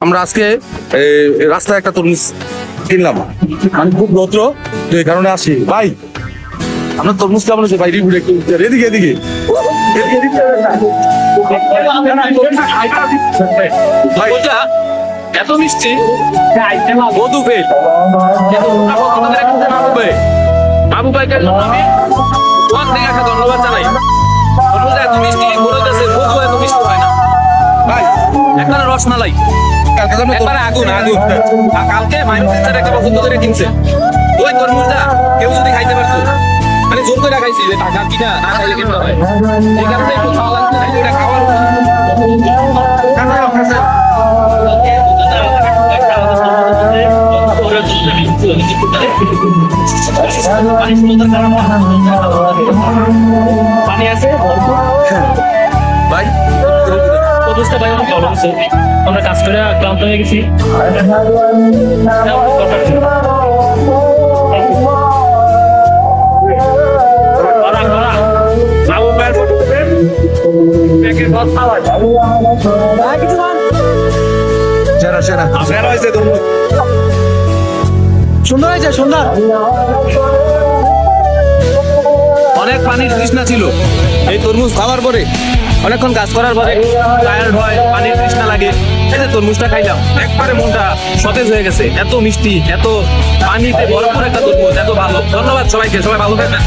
আমরা আজকে রাস্তায় একটা তরমুজ কিনলাম, মানে খুব রৌদ্র, তো এই কারণে আসি। ভাই আপনার তরমুজ কেমন আছে ভাই? রিভিউ একটু এদিকে এদিকে ভাই, এত মিষ্টি মধু পেল বাবু ভাইকে আমি তোমার থেকে একটা ধন্যবাদ জানাই। এত মিষ্টি মনে হচ্ছে মধু এত মিষ্টি হয় না ভাই, একবারে রসমালাই, একবারে আগুন আগুন। আর কালকে মাইনুসের একটা পছন্দ করে কিনছে ওই তরমুজটা, কেউ যদি খাইতে পারতো, মানে জোর করে খাইছি যে টাকা কিনা না খাইলে কিনতে হয়, এই কারণে একটু খাওয়া লাগছে, এটা খাওয়ার পানি আছে ভাই। তরমুজটা ভাই অনেক ভালো হচ্ছে, আমরা কাজ করে ক্লান্ত হয়ে গেছি। সুন্দর হয়েছে, সুন্দর। অনেক পানির তৃষ্ণা ছিল এই তরমুজ খাওয়ার পরে, অনেকক্ষণ কাজ করার পরে টায়ার্ড হয়, পানির তৃষ্ণা লাগে, এই যে তরমুজটা খাইলাম একবারে মনটা সতেজ হয়ে গেছে। এত মিষ্টি, এত পানিতে ভরপুর একটা তরমুজ, এত ভালো। ধন্যবাদ সবাইকে, সবাই ভালো থাকবেন।